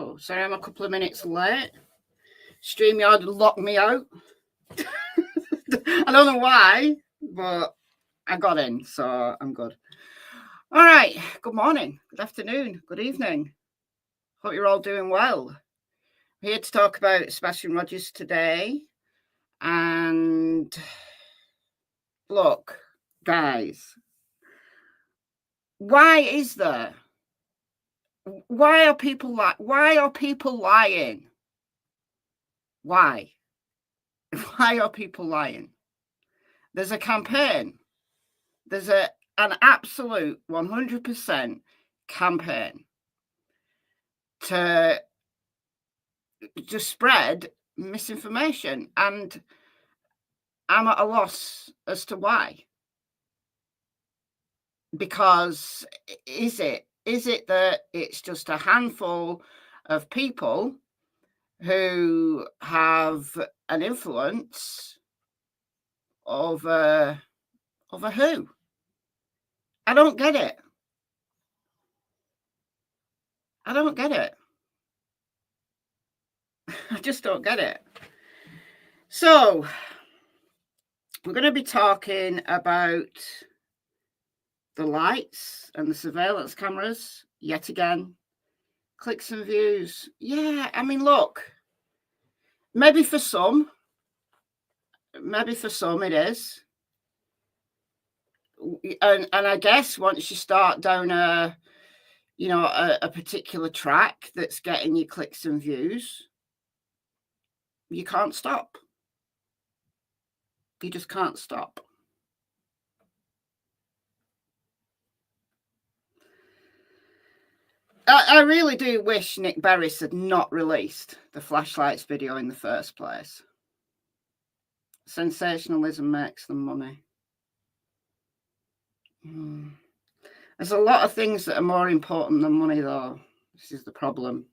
go. Sorry, I'm a couple of minutes late. StreamYard locked me out. I don't know why, but I got in, so I'm good. All right. Good morning, good afternoon, good evening. Hope you're all doing well. I'm here to talk about Sebastian Rogers today. And look, guys, why is there? Why are people lying? Why? Why are people lying? There's a campaign. There's an absolute 100% campaign to just spread misinformation, and I'm at a loss as to why. Because is it that it's just a handful of people who have an influence over who? I don't get it. I just don't get it. So we're going to be talking about the lights and the surveillance cameras yet again. Clicks and views. Yeah, I mean, look, maybe for some it is. And I guess once you start down a particular track that's getting you clicks and views, you can't stop. You just can't stop. I really do wish Nick Berris had not released the flashlights video in the first place. Sensationalism makes them money. There's a lot of things that are more important than money, though. This is the problem.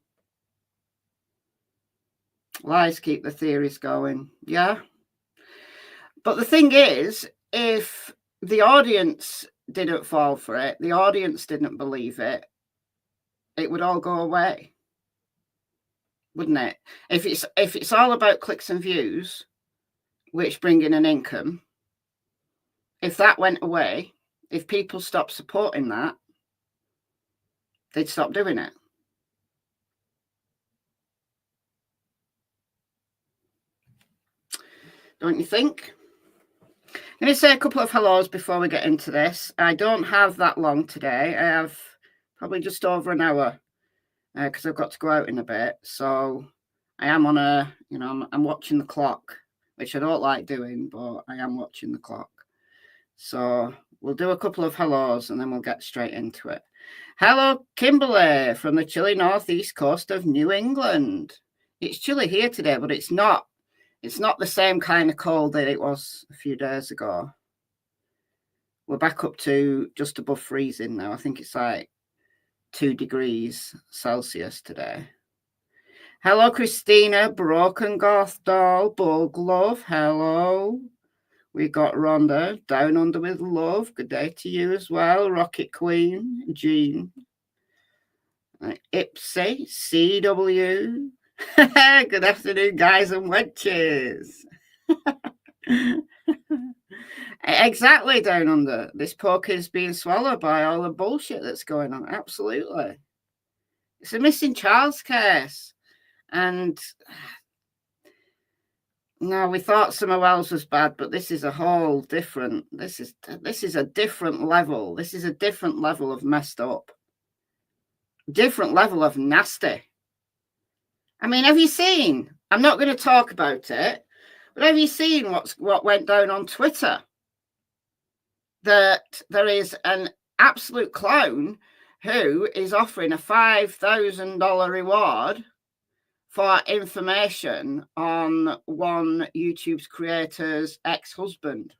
Lies keep the theories going. Yeah. But the thing is, if the audience didn't fall for it, the audience didn't believe it, it would all go away, wouldn't it? If it's all about clicks and views, which bring in an income, if that went away, if people stopped supporting that, they'd stop doing it. Don't you think? I'm going to say a couple of hellos before we get into this. I don't have that long today. I have probably just over an hour because I've got to go out in a bit. So I am on I'm watching the clock, which I don't like doing, but I am watching the clock. So we'll do a couple of hellos and then we'll get straight into it. Hello, Kimberly from the chilly northeast coast of New England. It's chilly here today, but it's not the same kind of cold that it was a few days ago. We're back up to just above freezing now. I think it's like 2 degrees Celsius today. Hello, Christina, Broken Goth Doll, Bug Love. Hello. We got Rhonda, Down Under with Love. Good day to you as well. Rocket Queen, Jean. Ipsy, CW. Good afternoon, guys and wenches. Exactly, Down Under. This pork is being swallowed by all the bullshit that's going on. Absolutely. It's a missing child's case. And no, we thought Summer Wells was bad, but this is a whole different, this is a different level. This is a different level of messed up. Different level of nasty. I mean, have you seen, I'm not going to talk about it, but have you seen what went down on Twitter? That there is an absolute clown who is offering a $5,000 reward for information on one YouTube's creator's ex-husband.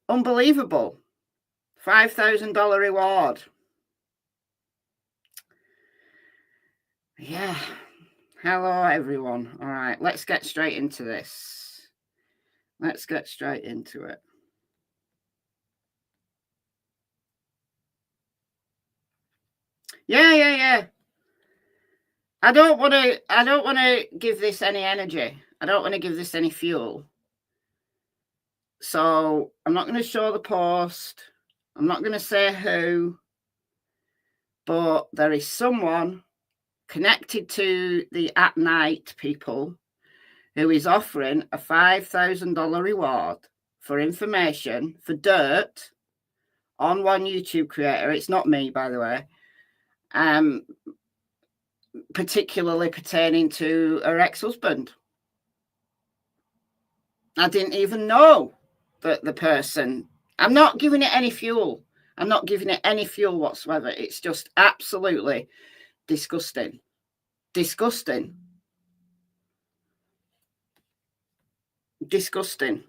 Unbelievable. $5,000 reward. Yeah. Hello, everyone. All right, let's get straight into this. Let's get straight into it. Yeah. I don't want to give this any energy. I don't want to give this any fuel. So I'm not going to show the post. I'm not going to say who, but there is someone connected to the At Night people who is offering a $5,000 reward for information, for dirt on one YouTube creator. It's not me, by the way. Particularly pertaining to her ex-husband. I didn't even know that the person. I'm not giving it any fuel. I'm not giving it any fuel whatsoever. It's just absolutely disgusting. Disgusting. Disgusting.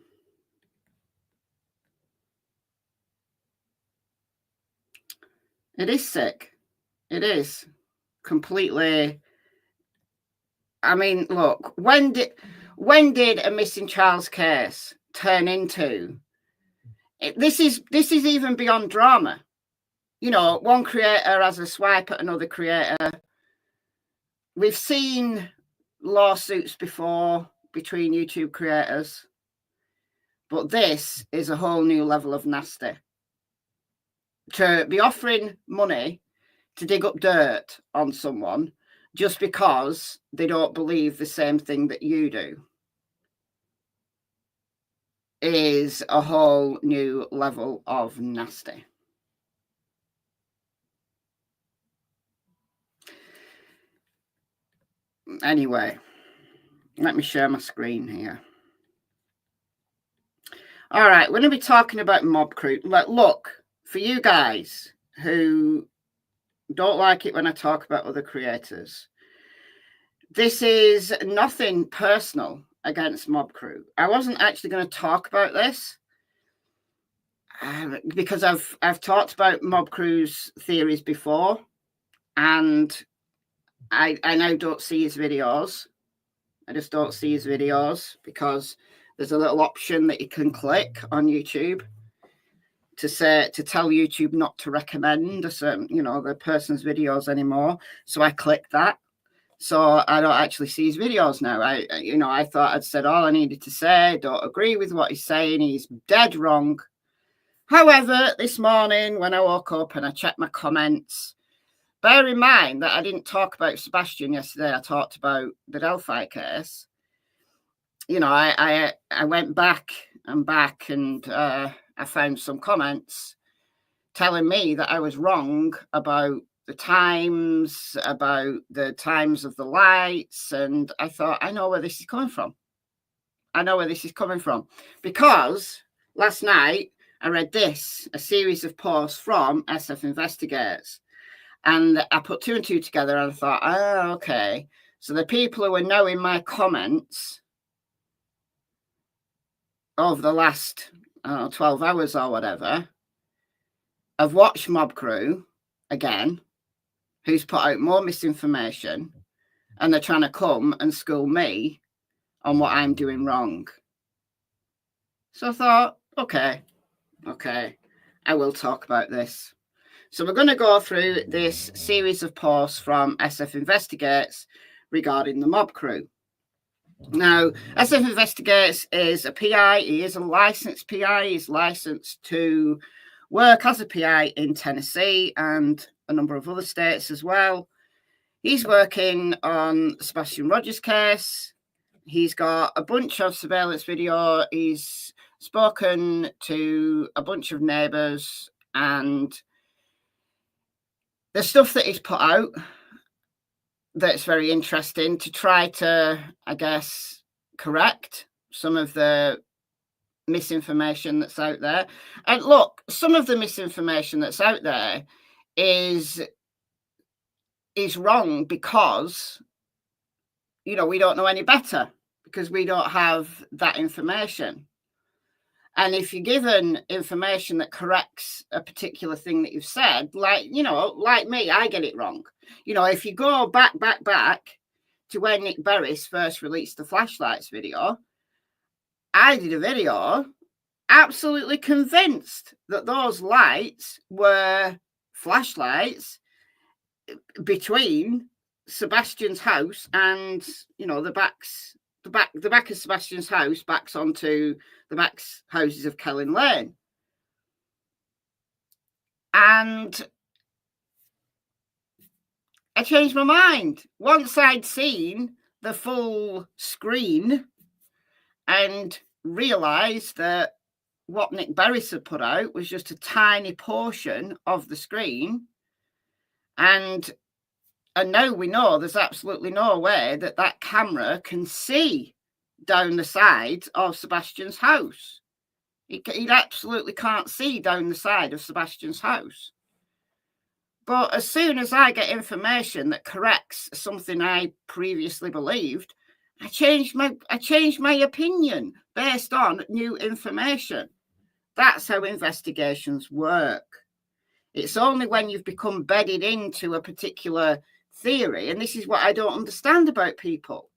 It is sick. It is completely. I mean, look, when did a missing child's case turn into? This is even beyond drama. You know, one creator has a swipe at another creator. We've seen lawsuits before between YouTube creators, but this is a whole new level of nasty. To be offering money to dig up dirt on someone just because they don't believe the same thing that you do is a whole new level of nasty. Anyway, let me share my screen here. All right, we're going to be talking about mob crew. Look, for you guys who don't like it when I talk about other creators, this is nothing personal against mob crew. I wasn't actually going to talk about this because I've talked about mob crew's theories before, and I now don't see his videos. I just don't see his videos because there's a little option that you can click on YouTube to tell YouTube not to recommend a certain, the person's videos anymore. So I click that. So I don't actually see his videos now. I thought I'd said all I needed to say. Don't agree with what he's saying. He's dead wrong. However, this morning when I woke up and I checked my comments, bear in mind that I didn't talk about Sebastian yesterday. I talked about the Delphi case. I went back and I found some comments telling me that I was wrong about the times of the lights. And I thought, I know where this is coming from. Because last night I read a series of posts from SF Investigates. And I put 2 and 2 together and I thought, oh, okay. So the people who were now in my comments of the last 12 hours or whatever have watched Mob Crew again, who's put out more misinformation, and they're trying to come and school me on what I'm doing wrong. So I thought, okay, I will talk about this. So we're going to go through this series of posts from SF Investigates regarding the Mob Crew. Now, SF Investigates is a PI. He is a licensed PI. He's licensed to work as a PI in Tennessee and a number of other states as well. He's working on Sebastian Rogers' case. He's got a bunch of surveillance video. He's spoken to a bunch of neighbours, and the stuff that he's put out that's very interesting to try to, I guess, correct some of the misinformation that's out there. And look, some of the misinformation that's out there is wrong because, we don't know any better, because we don't have that information. And if you're given information that corrects a particular thing that you've said, like me, I get it wrong. If you go back to when Nick Berris first released the flashlights video, I did a video absolutely convinced that those lights were flashlights between Sebastian's house and, you know, the back of Sebastian's house backs onto the back houses of Kelling Lane. And I changed my mind. Once I'd seen the full screen and realised that what Nick Berris had put out was just a tiny portion of the screen. And now we know there's absolutely no way that that camera can see down the side of Sebastian's house. It absolutely can't see down the side of Sebastian's house. But as soon as I get information that corrects something I previously believed, I changed my opinion based on new information. That's how investigations work. It's only when you've become bedded into a particular theory, and this is what I don't understand about people.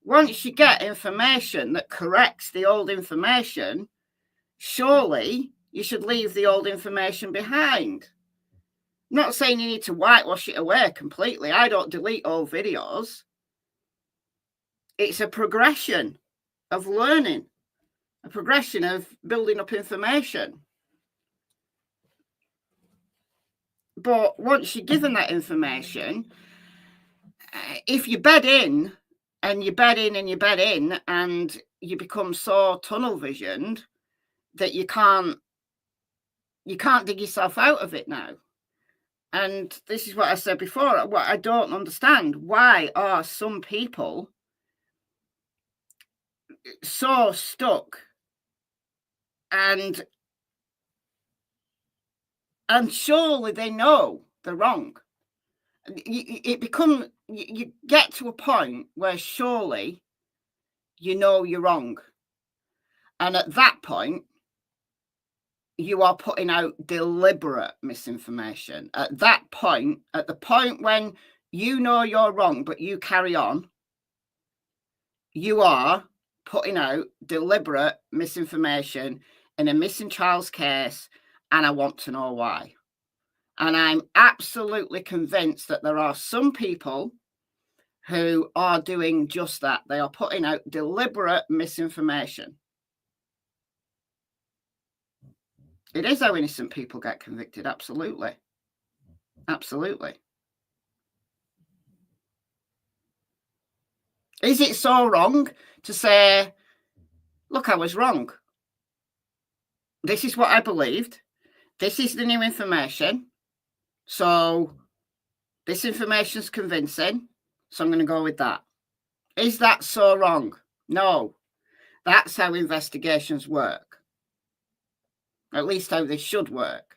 Once you get information that corrects the old information, surely you should leave the old information behind. I'm not saying you need to whitewash it away completely. I don't delete old videos. It's a progression of learning, a progression of building up information. But once you're given that information, if you bed in and you bed in and you bed in and you become so tunnel visioned that you can't dig yourself out of it now. And this is what I said before. What I don't understand, why are some people so stuck and surely they know they're wrong. You get to a point where surely you know you're wrong. And at that point, you are putting out deliberate misinformation. At that point, at the point when you know you're wrong, but you carry on, you are putting out deliberate misinformation in a missing child's case, and I want to know why. And I'm absolutely convinced that there are some people who are doing just that. They are putting out deliberate misinformation. It is how innocent people get convicted. Absolutely. Absolutely. Is it so wrong to say, look, I was wrong. This is what I believed. This is the new information. So this information's convincing. So I'm going to go with that. Is that so wrong? No. That's how investigations work. At least how they should work.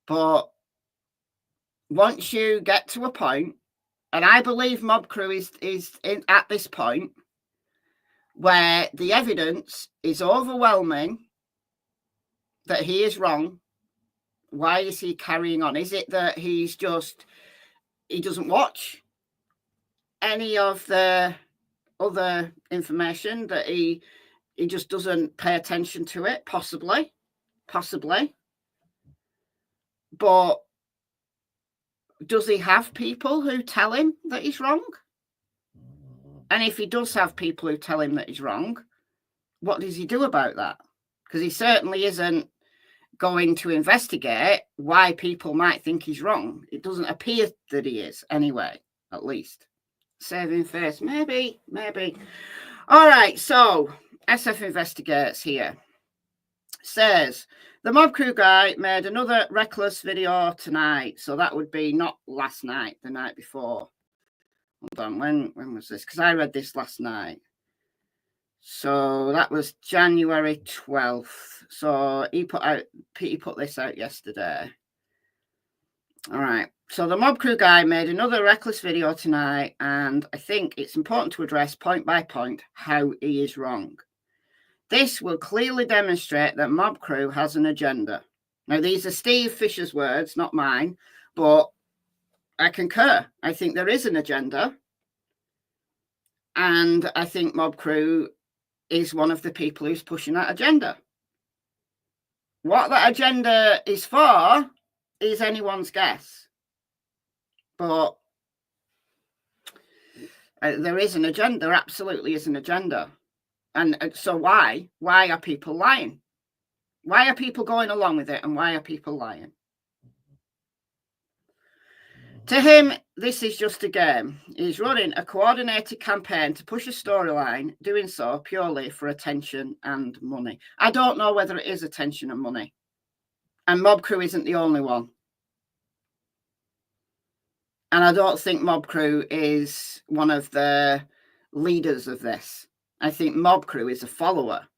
But once you get to a point, and I believe Mob Crew is at this point where the evidence is overwhelming that he is wrong. Why is he carrying on? Is it that he doesn't watch any of the other information, that he just doesn't pay attention to it? Possibly. But does he have people who tell him that he's wrong? And if he does have people who tell him that he's wrong, what does he do about that? Because he certainly isn't going to investigate why people might think he's wrong. It doesn't appear that he is anyway, at least. Saving face, maybe. All right, so SF Investigates here says, the Mob Crew guy made another reckless video tonight. So that would be not last night, the night before. Hold on, when was this? Because I read this last night. So that was January 12th. So he put this out yesterday. All right. So the Mob Crew guy made another reckless video tonight, and I think it's important to address point by point how he is wrong. This will clearly demonstrate that Mob Crew has an agenda. Now, these are Steve Fisher's words, not mine, but I concur. I think there is an agenda, and I think Mob Crew is one of the people who's pushing that agenda. What that agenda is for is anyone's guess. But there is an agenda. There absolutely is an agenda. And so why? Why are people lying? Why are people going along with it? And why are people lying? To him, this is just a game. He's running a coordinated campaign to push a storyline, doing so purely for attention and money. I don't know whether it is attention and money. And Mob Crew isn't the only one. And I don't think Mob Crew is one of the leaders of this. I think Mob Crew is a follower.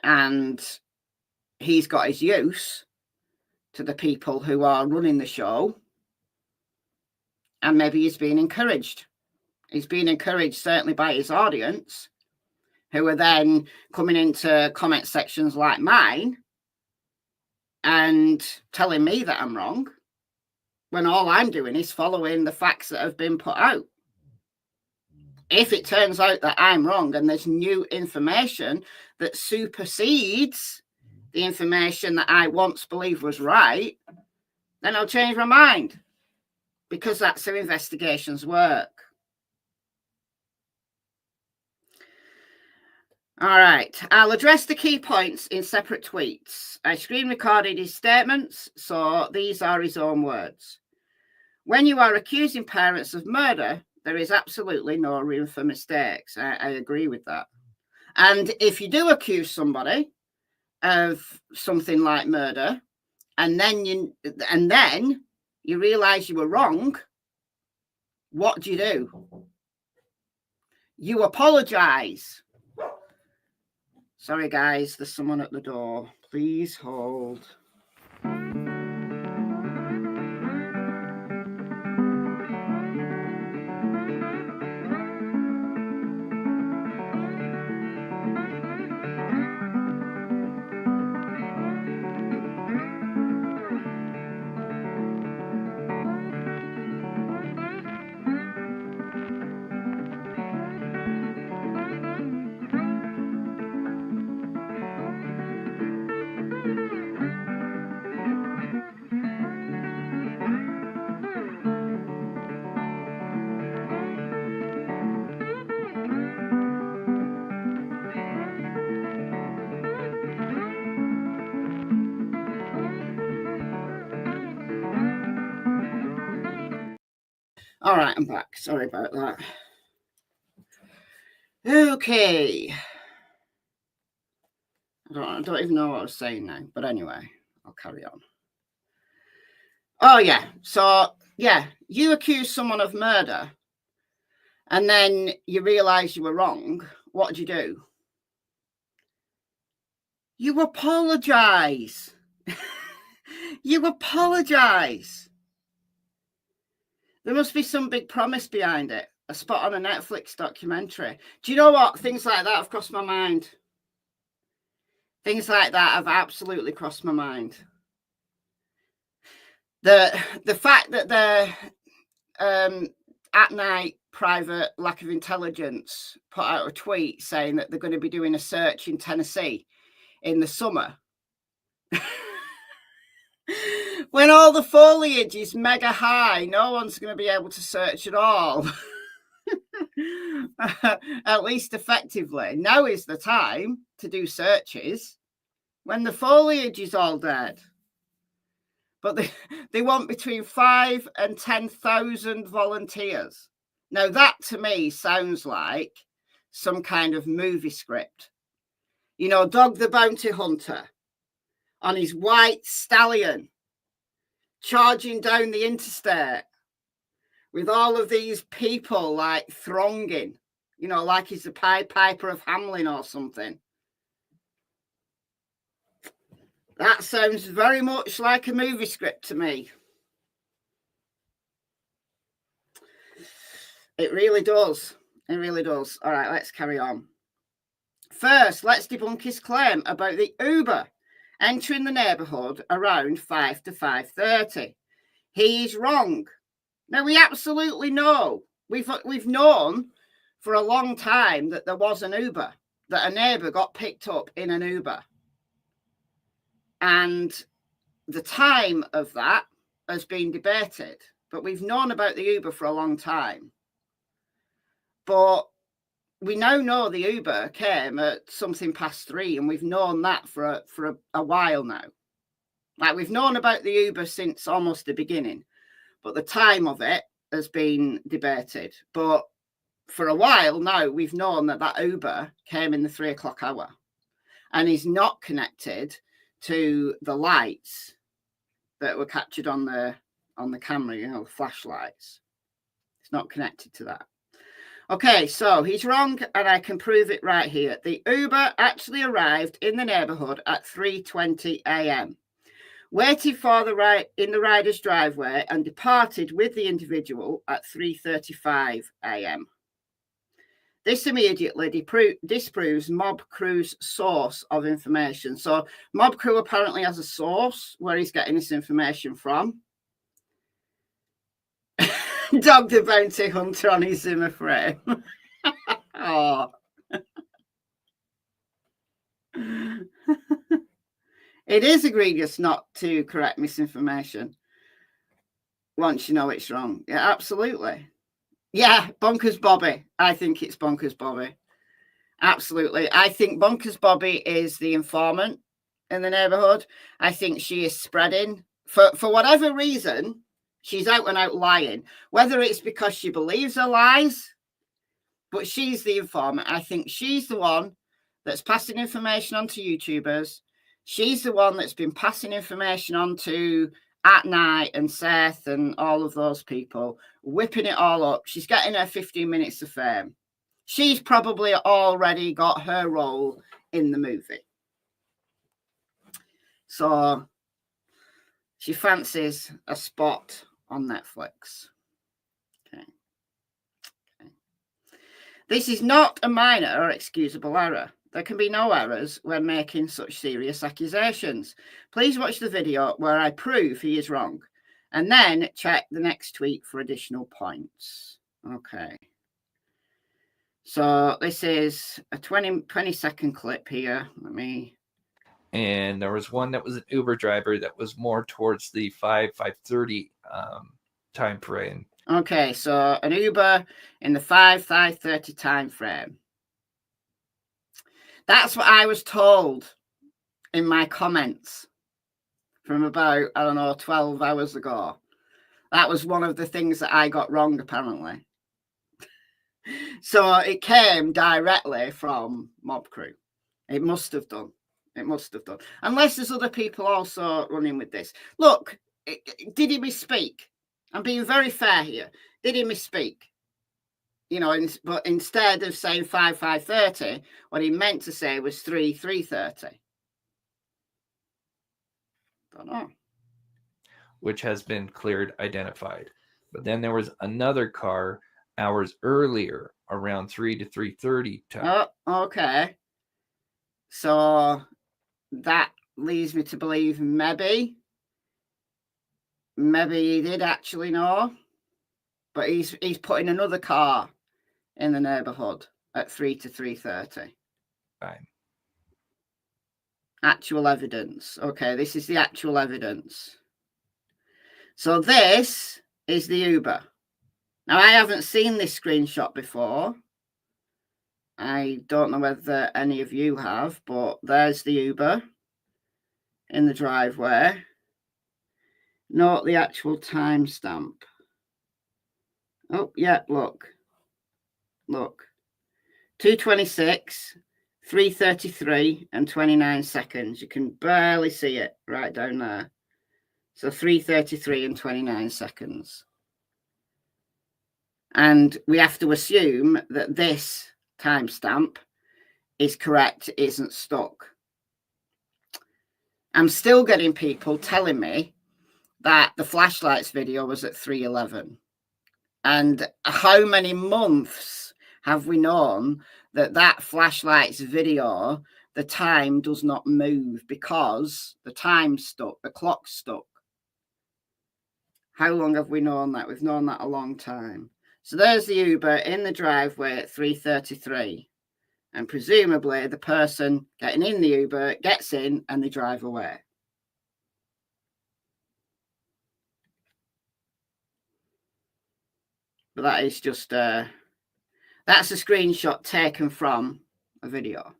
And he's got his use to the people who are running the show. And maybe he's being encouraged. He's being encouraged certainly by his audience, who are then coming into comment sections like mine and telling me that I'm wrong, when all I'm doing is following the facts that have been put out. If it turns out that I'm wrong and there's new information that supersedes the information that I once believed was right, then I'll change my mind, because that's how investigations work. All right, I'll address the key points in separate tweets. I screen recorded his statements, so these are his own words. When you are accusing parents of murder, there is absolutely no room for mistakes. I agree with that. And if you do accuse somebody of something like murder, and then you realize you were wrong, what do? You apologize. Sorry, guys, there's someone at the door. Please hold. All right, I'm back. Sorry about that. Okay. I don't even know what I was saying now, but anyway, I'll carry on. Oh, yeah. So, yeah, you accuse someone of murder, and then you realize you were wrong. What do? You apologize. You apologize. There must be some big promise behind it. A spot on a Netflix documentary. Do you know what? Things like that have crossed my mind. Things like that have absolutely crossed my mind. The fact that the at night private lack of intelligence put out a tweet saying that they're going to be doing a search in Tennessee in the summer. When all the foliage is mega high, no one's going to be able to search at all. At least effectively. Now is the time to do searches when the foliage is all dead. But they want between 5,000 and 10,000 volunteers. Now that to me sounds like some kind of movie script. You know, Dog the Bounty Hunter on his white stallion, charging down the interstate with all of these people like thronging, you know, like he's the Pied Piper of Hamelin or something. That sounds very much like a movie script to me. It really does. It really does. All right, let's carry on. First, let's debunk his claim about the Uber entering the neighbourhood around 5 to 5:30. He is wrong. Now, we absolutely know. We've known for a long time that there was an Uber, that a neighbour got picked up in an Uber. And the time of that has been debated. but we've known about the Uber for a long time. But we now know the Uber came at something past 3, and we've known that for a while now. Like, we've known about the Uber since almost the beginning, but the time of it has been debated. But for a while now, we've known that Uber came in the 3 o'clock hour and is not connected to the lights that were captured on the camera, you know, the flashlights. It's not connected to that. Okay, so he's wrong, and I can prove it right here. The Uber actually arrived in the neighbourhood at 3:20 a.m., waited for the ride in the rider's driveway, and departed with the individual at 3:35 a.m. This immediately disproves Mob Crew's source of information. So Mob Crew apparently has a source where he's getting this information from. Dog the bounty hunter on his Zimmer frame. Oh. It is egregious not to correct misinformation once you know it's wrong. Yeah, absolutely. Yeah, Bonkers Bobby. I think it's Bonkers Bobby. Absolutely. I think Bonkers Bobby is the informant in the neighbourhood. I think she is spreading. For whatever reason, she's out and out lying. Whether it's because she believes her lies, but she's the informant. I think she's the one that's passing information on to YouTubers. She's the one that's been passing information on to At Night and Seth and all of those people, whipping it all up. She's getting her 15 minutes of fame. She's probably already got her role in the movie. So she fancies a spot on Netflix. Okay. This is not a minor or excusable error. There can be no errors when making such serious accusations. Please watch the video where I prove he is wrong, and then check the next tweet for additional points. Okay. So this is a 20-second clip here. And there was one that was an Uber driver that was more towards the 5:30 time frame. Okay, so an Uber in the 5:30 time frame. That's what I was told in my comments from about, 12 hours ago. That was one of the things that I got wrong, apparently. So it came directly from Mob Crew. It must have done. It must have done. Unless there's other people also running with this. Look, did he misspeak? I'm being very fair here. Did he misspeak? You know, but instead of saying 5:30, what he meant to say was 3:30. Don't know. Which has been cleared, identified. But then there was another car hours earlier, around 3 to 3:30 time. Oh, okay. So that leads me to believe maybe he did actually know, but he's putting another car in the neighbourhood at 3 to 3:30. Fine. Actual evidence. Okay, this is the actual evidence. So this is the Uber. Now, I haven't seen this screenshot before. I don't know whether any of you have, but there's the Uber in the driveway. Note the actual timestamp. Oh, yeah, look. 2:26, 3:33 and 29 seconds. You can barely see it right down there. So 3:33 and 29 seconds. And we have to assume that this timestamp is correct, isn't stuck. I'm still getting people telling me that the flashlights video was at 3:11. And how many months have we known that flashlights video, the time does not move because the time stuck, the clock stuck? How long have we known that? We've known that a long time. So there's the Uber in the driveway at 3:33. And presumably the person getting in the Uber gets in and they drive away. But that is just that's a screenshot taken from a video.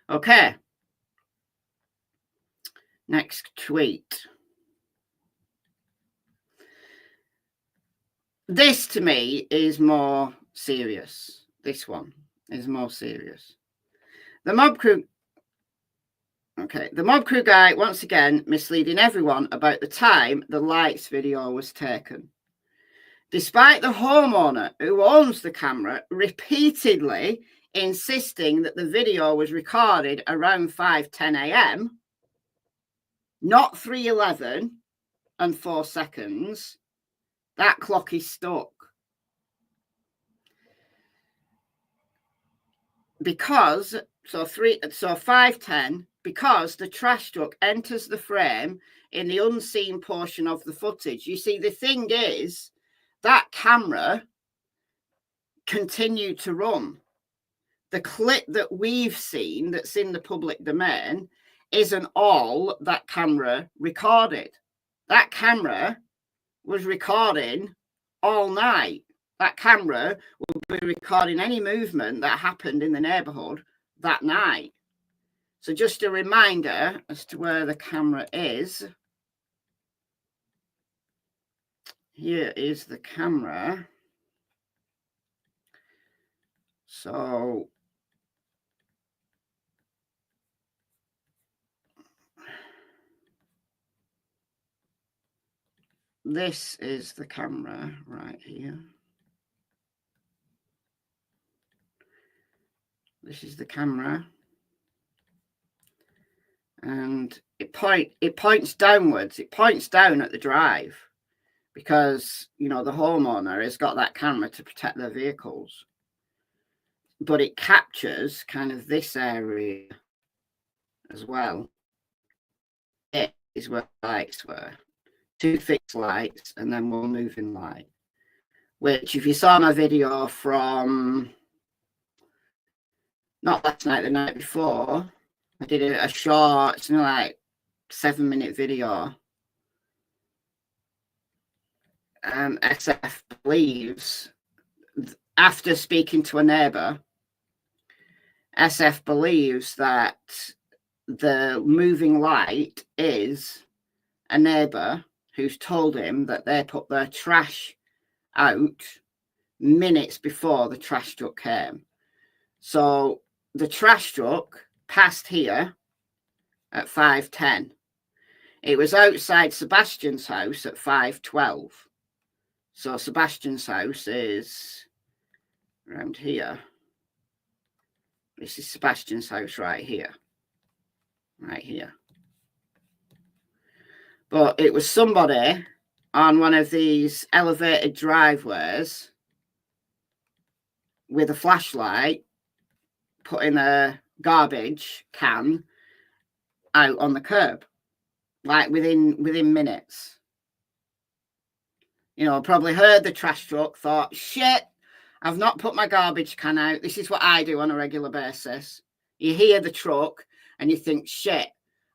Okay. Next tweet. This to me is more serious. This one is more serious. The mob crew. Okay, the mob crew guy once again misleading everyone about the time the lights video was taken. Despite the homeowner who owns the camera repeatedly insisting that the video was recorded around 5:10 a.m., not 3:11 and 4 seconds, that clock is stuck. Because, so 5:10, because the trash truck enters the frame in the unseen portion of the footage. You see, the thing is, that camera continued to run. The clip that we've seen that's in the public domain isn't all that camera recorded. That camera was recording all night. That camera will be recording any movement that happened in the neighborhood that night. So just a reminder as to where the camera is. Here is the camera. So this is the camera right here. This is the camera. And it points downwards. It points down at the drive because, you know, the homeowner has got that camera to protect their vehicles. But it captures kind of this area as well. It is where the lights were. 2 fixed lights and then 1 moving light. Which, if you saw my video from not last night, the night before, I did a short, like 7-minute video. SF believes, after speaking to a neighbour, SF believes that the moving light is a neighbour who's told him that they put their trash out minutes before the trash truck came. So the trash truck passed here at 5:10. It was outside Sebastian's house at 5:12. So Sebastian's house is around here. This is Sebastian's house right here. Right here. But it was somebody on one of these elevated driveways with a flashlight putting a garbage can out on the curb, like within minutes. You know, probably heard the trash truck, thought, shit, I've not put my garbage can out. This is what I do on a regular basis. You hear the truck and you think, shit,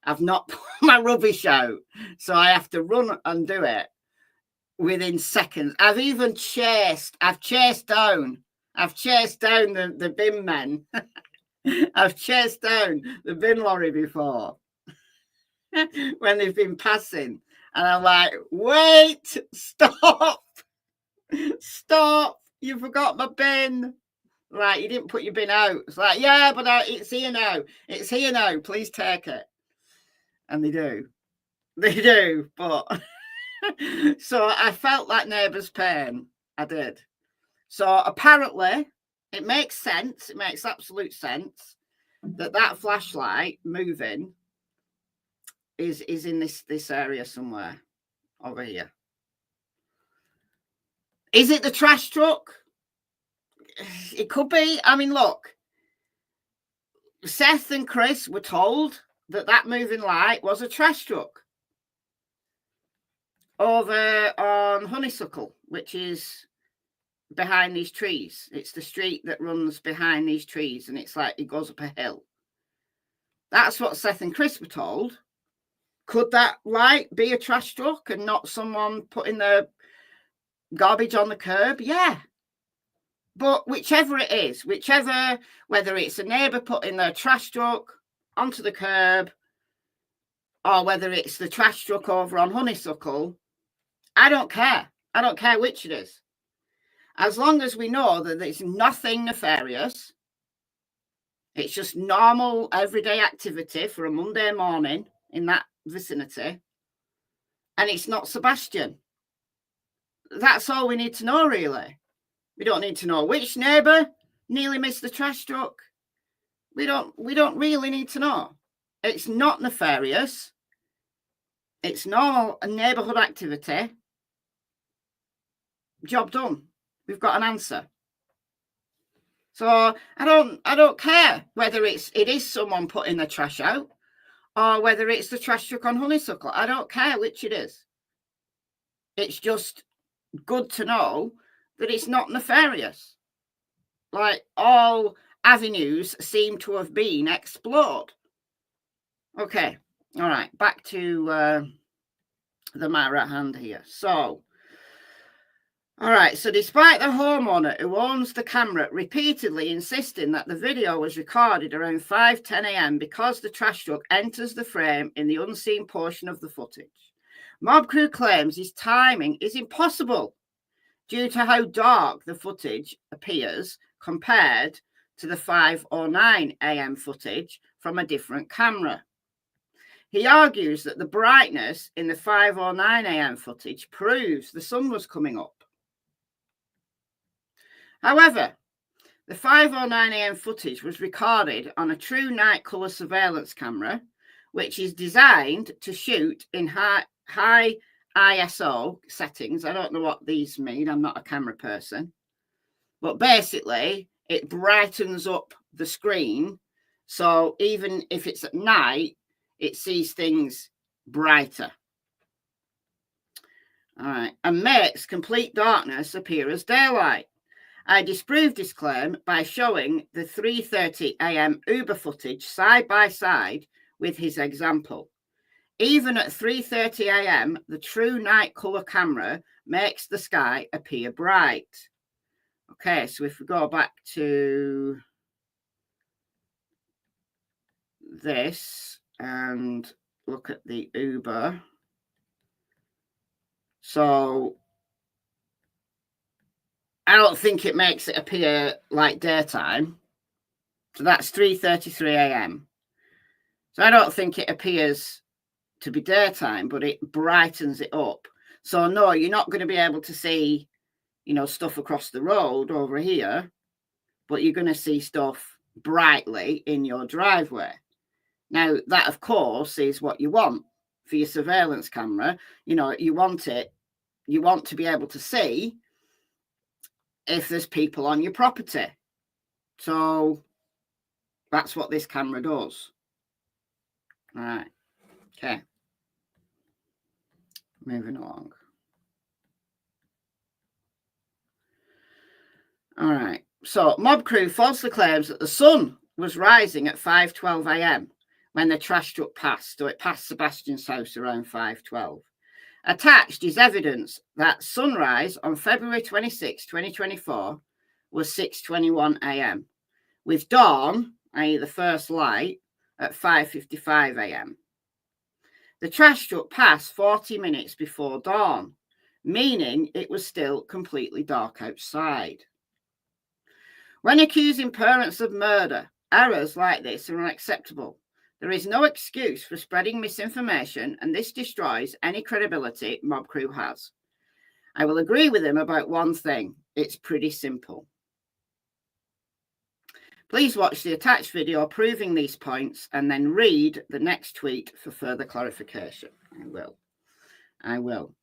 I've not put my rubbish out. So I have to run and do it within seconds. I've chased down the bin men. I've chased down the bin lorry before when they've been passing. And I'm like, wait, stop, you forgot my bin. Right, you didn't put your bin out. It's like, yeah, but it's here now, please take it. And they do, but so I felt that neighbour's pain. I did. So apparently it makes sense, it makes absolute sense that flashlight moving is in this area somewhere over here. Is it the trash truck? It could be. I mean, look, Seth and Chris were told that moving light was a trash truck over on Honeysuckle, which is behind these trees. It's the street that runs behind these trees, and it's like it goes up a hill. That's what Seth and Chris were told. Could that light be a trash truck and not someone putting their garbage on the curb, yeah. But whichever it is, whether it's a neighbour putting their trash truck onto the curb or whether it's the trash truck over on Honeysuckle, I don't care. I don't care which it is. As long as we know that it's nothing nefarious, it's just normal everyday activity for a Monday morning in that vicinity, and it's not Sebastian. That's all we need to know, really. We don't need to know which neighbour nearly missed the trash truck. We don't really need to know. It's not nefarious. It's normal neighbourhood activity. Job done. We've got an answer. So I don't care whether it is someone putting the trash out or whether it's the trash truck on Honeysuckle. I don't care which it is. It's just good to know that it's not nefarious. Like all avenues seem to have been explored. Okay, all right, back to the matter at hand here. So, all right, so despite the homeowner who owns the camera repeatedly insisting that the video was recorded around 5:10 a.m. because the trash truck enters the frame in the unseen portion of the footage, Mob Crew claims his timing is impossible due to how dark the footage appears compared to the 5:09 a.m. footage from a different camera. He argues that the brightness in the 5:09 a.m. footage proves the sun was coming up. However, the 5:09 a.m. footage was recorded on a true night colour surveillance camera, which is designed to shoot in high ISO settings. I don't know what these mean. I'm not a camera person. But basically, it brightens up the screen. So even if it's at night, it sees things brighter. All right. And makes complete darkness appear as daylight. I disproved this claim by showing the 3:30 a.m. Uber footage side by side with his example. Even at 3:30 a.m., the true night colour camera makes the sky appear bright. Okay, so if we go back to this and look at the Uber. So I don't think it makes it appear like daytime. So that's 3:33 a.m. So I don't think it appears to be daytime, but it brightens it up. So no, you're not going to be able to see, stuff across the road over here, but you're going to see stuff brightly in your driveway. Now, that, of course, is what you want for your surveillance camera. You want to be able to see if there's people on your property. So that's what this camera does. All right. Okay. Moving along. All right. So Mob Crew falsely claims that the sun was rising at 5:12 a.m. when the trash truck passed. So it passed Sebastian's house around 5:12. Attached is evidence that sunrise on February 26, 2024 was 6:21 a.m. with dawn, i.e. the first light, at 5:55 a.m. The trash truck passed 40 minutes before dawn, meaning it was still completely dark outside. When accusing parents of murder, errors like this are unacceptable. There is no excuse for spreading misinformation, and this destroys any credibility Mob Crew has. I will agree with him about one thing. It's pretty simple. Please watch the attached video proving these points and then read the next tweet for further clarification. I will.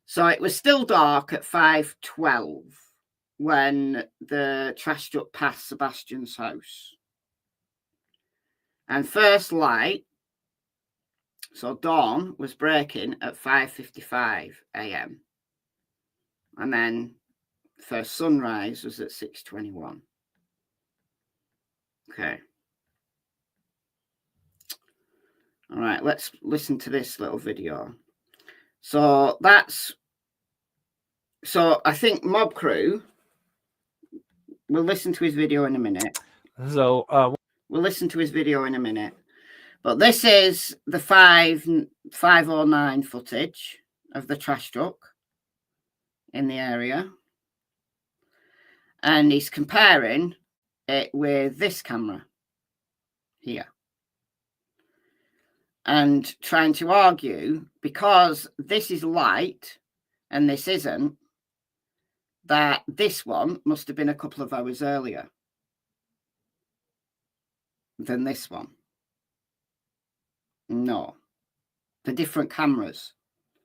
So it was still dark at 5:12 when the trash truck passed Sebastian's house. And first light, so dawn, was breaking at 5:55 a.m. And then first sunrise was at 6:21. Okay. All right, let's listen to this little video. So that's So I think Mob Crew, we'll listen to his video in a minute. So we'll listen to his video in a minute. But this is the 509 footage of the trash truck in the area. And he's comparing it with this camera here. And trying to argue, because this is light and this isn't, that this one must have been a couple of hours earlier than this one. No. They're different cameras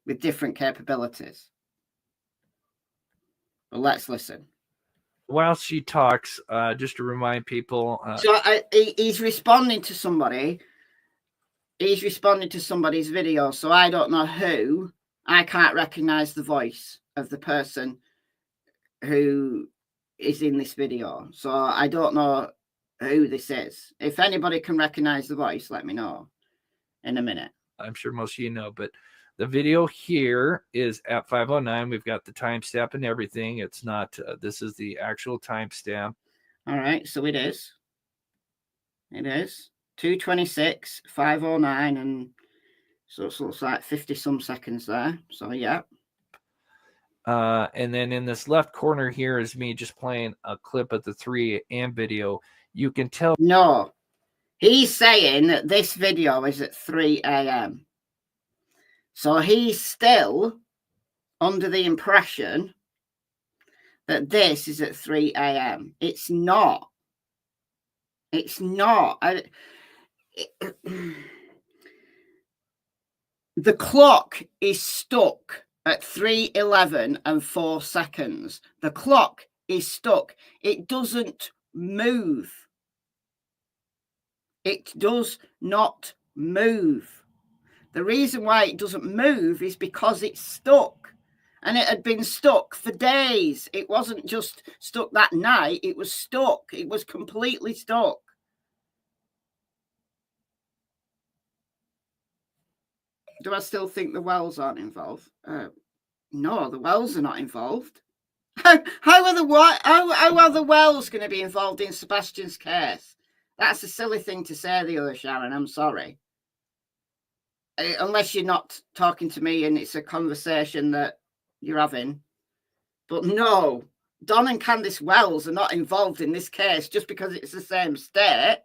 with different capabilities. But let's listen. While she talks, just to remind people. He's responding to somebody. He's responding to somebody's video, so I don't know who. I can't recognize the voice of the person who is in this video. So I don't know who this is. If anybody can recognize the voice, let me know in a minute. I'm sure most of you know, but the video here is at 5:09. We've got the timestamp and everything. It's not, this is the actual timestamp. All right, so it is. It is 2:26, 5:09, and so it looks like 50 some seconds there. So yeah. And then in this left corner here is me just playing a clip of the 3 a.m. video. You can tell. No, he's saying that this video is at 3 a.m. So he's still under the impression that this is at 3 a.m. It's not. It's not. The clock is stuck at 3:11 and 4 seconds. The clock is stuck. It doesn't move. It does not move. The reason why it doesn't move is because it's stuck. And it had been stuck for days. It wasn't just stuck that night. It was stuck. It was completely stuck. Do I still think the wells aren't involved? No, the wells are not involved. How are the wells going to be involved in Sebastian's case? That's a silly thing to say, the other Sharon. I'm sorry. Unless you're not talking to me and it's a conversation that you're having. But no, Don and Candice Wells are not involved in this case just because it's the same state.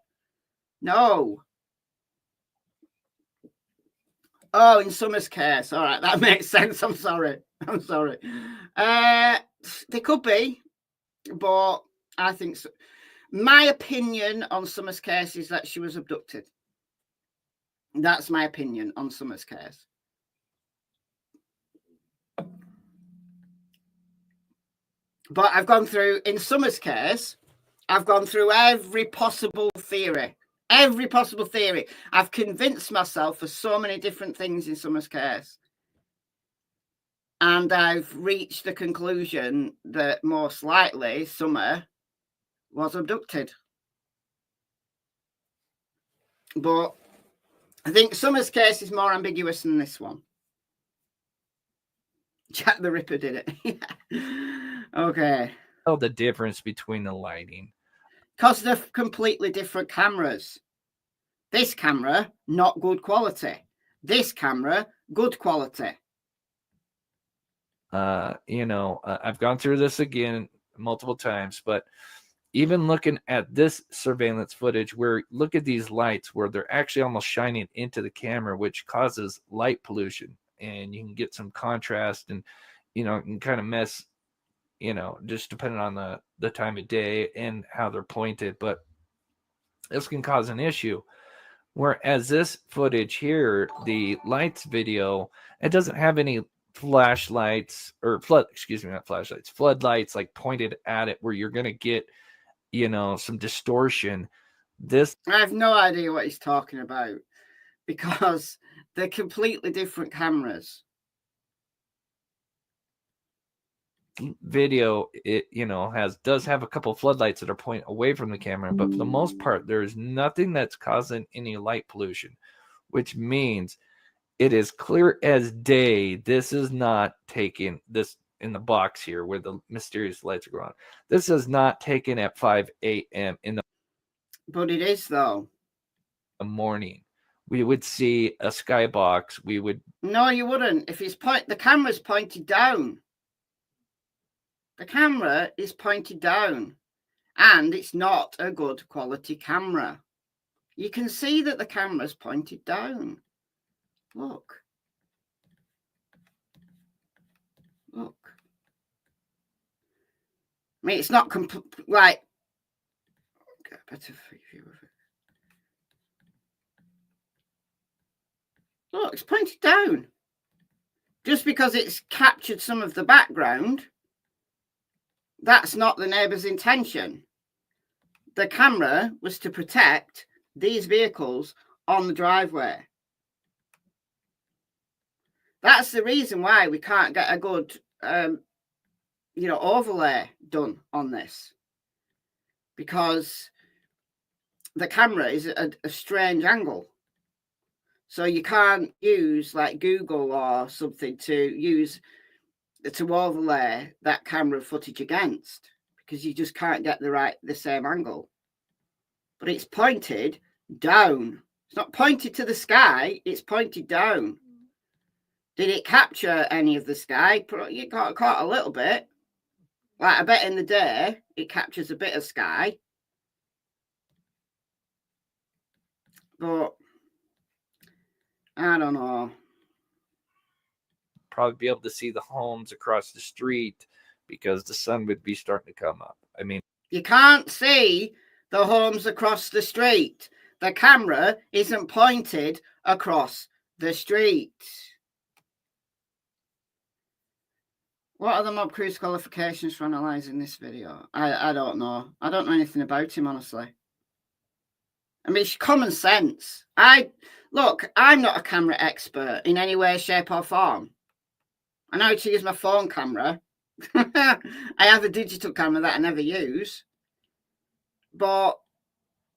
No. Oh, in Summer's case. All right, that makes sense. I'm sorry. They could be, but I think so. My opinion on Summer's case is that she was abducted. That's my opinion on Summer's case. But I've gone through, in Summer's case, I've gone through every possible theory. Every possible theory. I've convinced myself of so many different things in Summer's case. And I've reached the conclusion that most likely Summer was abducted. But I think Summer's case is more ambiguous than this one. Jack the Ripper did it. Okay. Tell the difference between the lighting. Because they're completely different cameras. This camera, not good quality. This camera, good quality. I've gone through this again multiple times, but even looking at this surveillance footage where look at these lights where they're actually almost shining into the camera, which causes light pollution, and you can get some contrast and, it can kind of mess, just depending on the time of day and how they're pointed, but this can cause an issue. Whereas this footage here, the lights video, it doesn't have any flashlights or floodlights like pointed at it where you're going to get, some distortion. I have no idea what he's talking about because they're completely different cameras. Video, it does have a couple of floodlights that are pointing away from the camera, but for the most part there's nothing that's causing any light pollution, which means it is clear as day this is not taken, this in the box here where the mysterious lights are going on. This is not taken at 5 a.m. in the But it is, though. morning. We would see a skybox. We would. No, you wouldn't. If the camera's pointed down. The camera is pointed down, and it's not a good quality camera. You can see that the camera's pointed down. Look. Look. I mean, it's not like. Get a better view of it. Look, it's pointed down. Just because it's captured some of the background, that's not the neighbour's intention. The camera was to protect these vehicles on the driveway. That's the reason why we can't get a good, overlay done on this. Because the camera is at a strange angle. So you can't use like Google or something to overlay that camera footage against, because you just can't get the same angle. But it's pointed down. It's not pointed to the sky, it's pointed down. Did it capture any of the sky? You caught a little bit. Like, I bet in the day it captures a bit of sky. But I don't know. Probably be able to see the homes across the street because the sun would be starting to come up. I mean, you can't see the homes across the street. The camera isn't pointed across the street. What are the mob crew's qualifications for analysing this video? I don't know. I don't know anything about him, honestly. I mean, it's common sense. Look, I'm not a camera expert in any way, shape or form. I know how to use my phone camera. I have a digital camera that I never use. But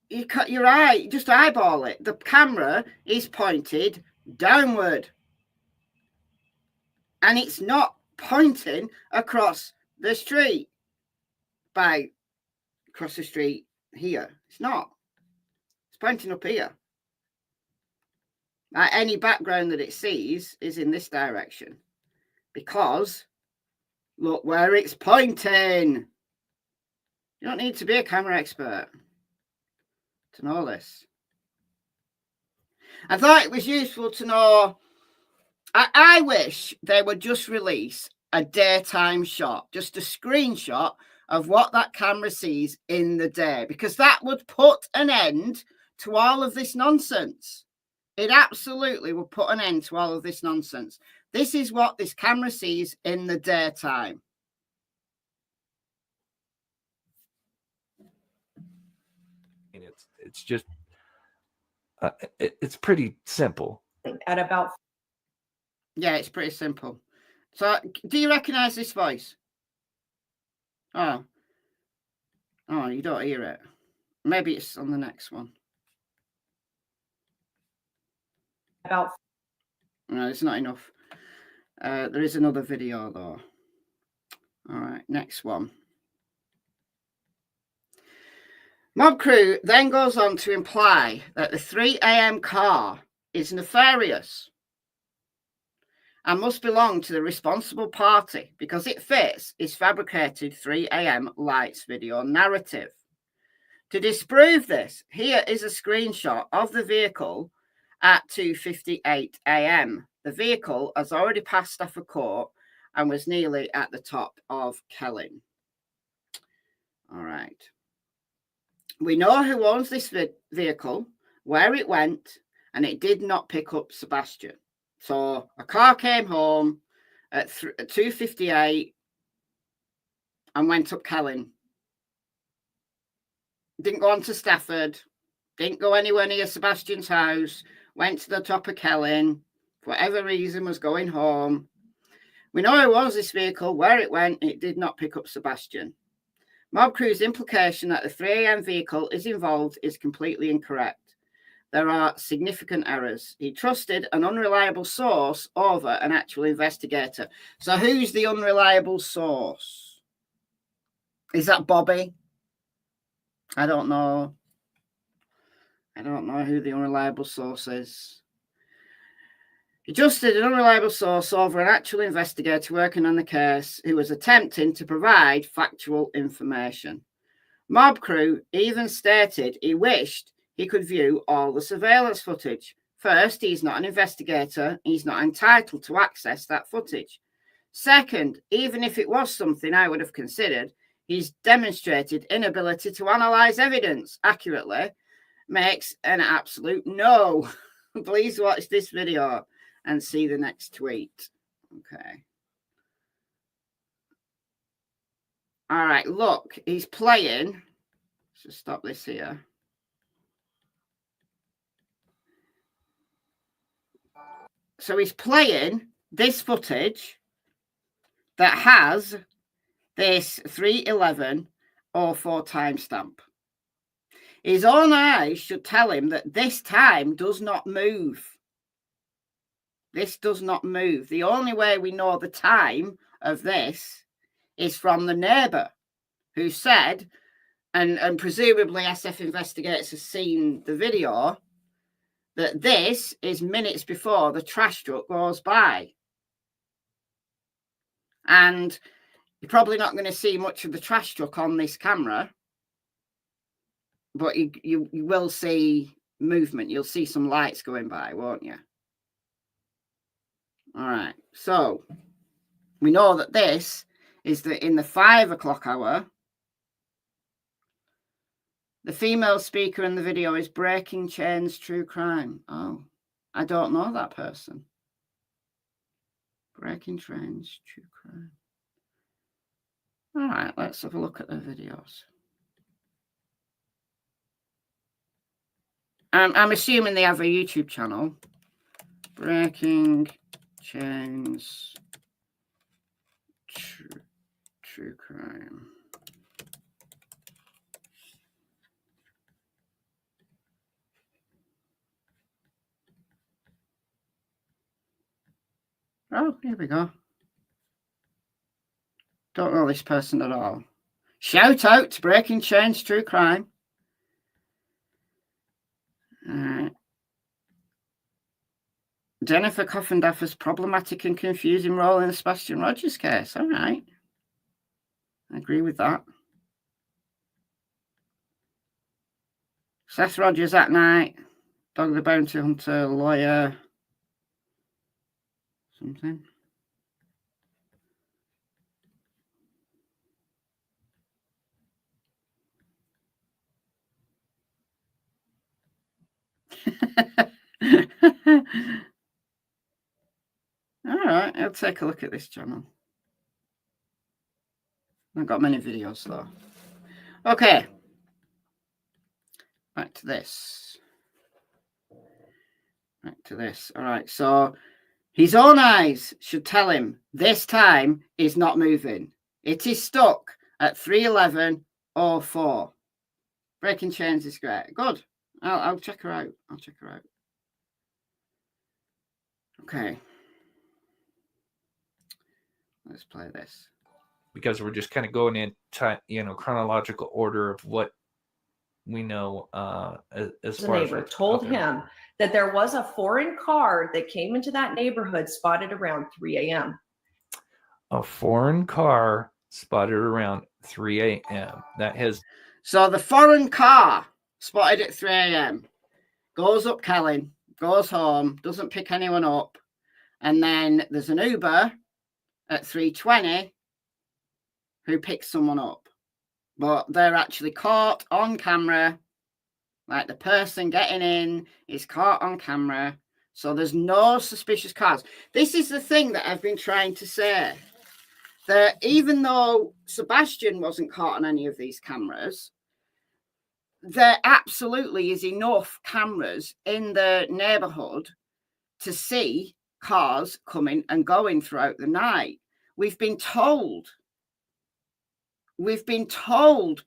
you're right, just eyeball it. The camera is pointed downward. And it's not pointing across the street. Across the street here. It's not. It's pointing up here. Any background that it sees is in this direction. Because look where it's pointing. You don't need to be a camera expert to know this. I thought it was useful to know. I wish they would just release a daytime shot, just a screenshot of what that camera sees in the day, because that would put an end to all of this nonsense. It absolutely would put an end to all of this nonsense. This is what this camera sees in the daytime. It's just, it's pretty simple. At about. Yeah, it's pretty simple. So, do you recognize this voice? Oh, you don't hear it. Maybe it's on the next one. About. No, it's not enough. There is another video though. All right, next one. Mob Crew then goes on to imply that the 3 a.m. car is nefarious and must belong to the responsible party because it fits its fabricated 3 a.m. lights video narrative. To disprove this, here is a screenshot of the vehicle at 2:58 a.m. The vehicle has already passed Stafford Court and was nearly at the top of Kelling. All right. We know who owns this vehicle, where it went, and it did not pick up Sebastian. So a car came home at 2:58 and went up Kelling. Didn't go on to Stafford. Didn't go anywhere near Sebastian's house. Went to the top of Kelling. For whatever reason, was going home. We know who owns this vehicle, where it went, and it did not pick up Sebastian. Mob Crew's implication that the 3 a.m. vehicle is involved is completely incorrect. there are significant errors. He trusted an unreliable source over an actual investigator. So who's the unreliable source? Is that Bobby? I don't know. I don't know who the unreliable source is. He trusted an unreliable source over an actual investigator working on the case who was attempting to provide factual information. Mob Crew even stated he wished he could view all the surveillance footage. First, he's not an investigator. He's not entitled to access that footage. Second, even if it was something I would have considered, he's demonstrated inability to analyse evidence accurately. Makes an absolute no. Please watch this video and see the next tweet. Okay. All right, look, he's playing. Let's just stop this here. So he's playing this footage that has this 3:11:04 timestamp. His own eyes should tell him that this time does not move. This does not move. The only way we know the time of this is from the neighbour who said, and presumably SF investigators have seen the video, that this is minutes before the trash truck goes by. And you're probably not going to see much of the trash truck on this camera, but you will see movement. You'll see some lights going by, won't you? All right. So we know that this is in the 5 o'clock hour. The female speaker in the video is Breaking Chains True Crime. Oh, I don't know that person. Breaking Chains True Crime. All right, let's have a look at the videos. I'm assuming they have a YouTube channel. Breaking Chains True Crime. Oh, here we go. Don't know this person at all. Shout out to Breaking Chains True Crime. All right. Jennifer Coffindaffer's problematic and confusing role in the Sebastian Rogers case. All right. I agree with that. Seth Rogers at night. Dog the Bounty Hunter, lawyer. Something. All right, I'll take a look at this channel. I've got many videos though. Okay. Back to this. Back to this. All right, so his own eyes should tell him this time is not moving. It is stuck at 3:11:04. Breaking Chains is great. Good. I'll check her out. I'll check her out. Okay. Let's play this. Because we're just kind of going in, chronological order of what we know as The far as neighbor told him that there was a foreign car that came into that neighborhood spotted around 3 a.m. A foreign car spotted around 3 a.m. That has. So the foreign car spotted at 3 a.m. goes up Kelling, goes home, doesn't pick anyone up. And then there's an Uber at 3:20 who picks someone up. But they're actually caught on camera. Like the person getting in is caught on camera. So there's no suspicious cars. This is the thing that I've been trying to say. That even though Sebastian wasn't caught on any of these cameras, there absolutely is enough cameras in the neighborhood to see cars coming and going throughout the night. We've been told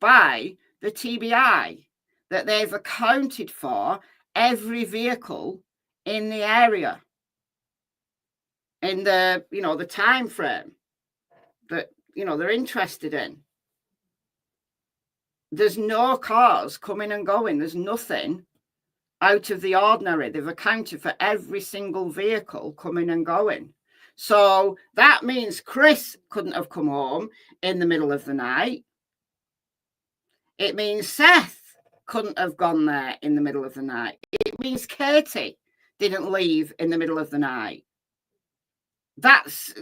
by the TBI that they've accounted for every vehicle in the area in the, you know, the time frame that, you know, they're interested in. There's no cars coming and going. There's nothing out of the ordinary. They've accounted for every single vehicle coming and going. So that means Chris couldn't have come home in the middle of the night. It means Seth couldn't have gone there in the middle of the night. It means Katie didn't leave in the middle of the night. That's,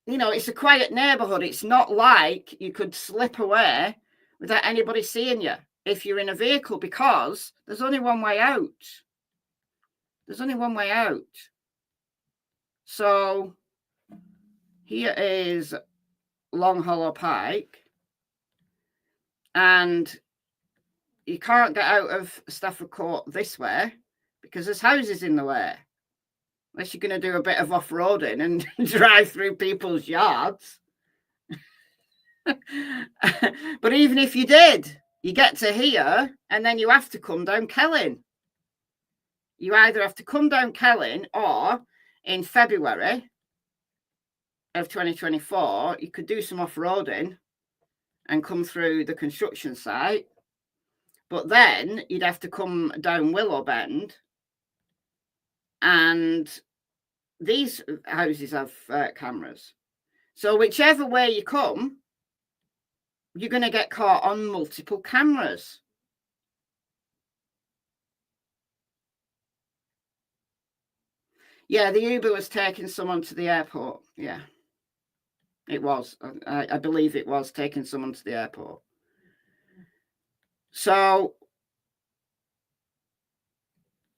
you know, it's a quiet neighborhood. It's not like you could slip away without anybody seeing you if you're in a vehicle, because there's only one way out. There's only one way out. So here is Long Hollow Pike, and you can't get out of Stafford Court this way because there's houses in the way, unless you're going to do a bit of off-roading and drive through people's yards. But even if you did, you get to here and then you have to come down Kelling. You either have to come down Kelling, or in February of 2024, you could do some off-roading and come through the construction site. But then you'd have to come down Willow Bend, and these houses have cameras. So whichever way you come, you're going to get caught on multiple cameras. Yeah, the Uber was taking someone to the airport. Yeah, it was. I believe it was taking someone to the airport. So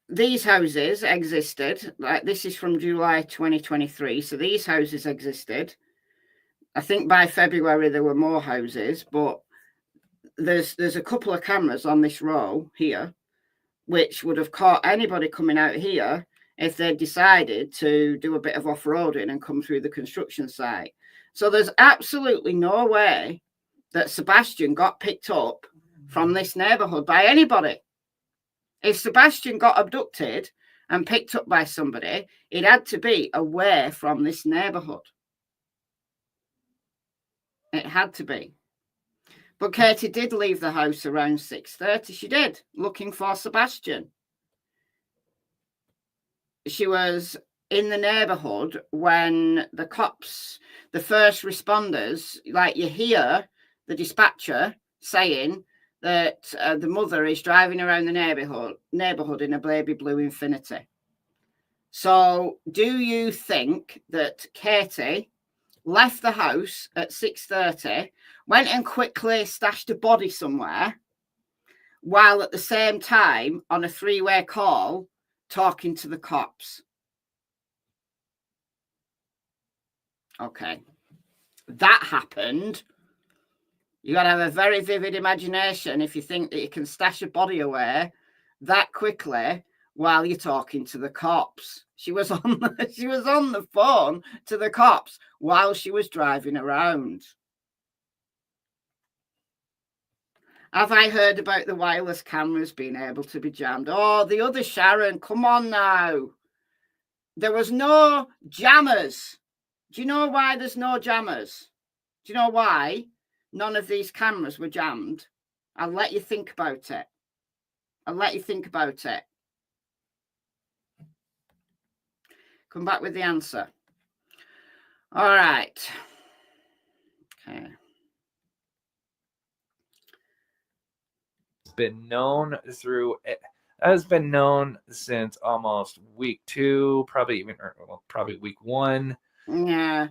these houses existed. Like, this is from July 2023. So these houses existed. I think by February there were more houses, but there's a couple of cameras on this row here, which would have caught anybody coming out here if they decided to do a bit of off-roading and come through the construction site. So there's absolutely no way that Sebastian got picked up from this neighborhood by anybody. If Sebastian got abducted and picked up by somebody, it had to be away from this neighborhood. It had to be. But Katie did leave the house around 6:30. She did, looking for Sebastian. She was in the neighborhood when the cops, the first responders, like, you hear the dispatcher saying that the mother is driving around the neighborhood in a baby blue Infiniti. So do you think that Katie left the house at 6:30, went and quickly stashed a body somewhere, while at the same time on a three-way call talking to the cops? Okay, that happened. You got to have a very vivid imagination if you think that you can stash a body away that quickly while you're talking to the cops. She was on the phone to the cops while she was driving around. Have I heard about the wireless cameras being able to be jammed? Oh, the other Sharon, come on now. There was no jammers. Do you know why there's no jammers? Do you know why none of these cameras were jammed? I'll let you think about it. I'll let you think about it. Come back with the answer. All right. Okay. Been known through, has been known since almost week 2, probably week 1. Yeah,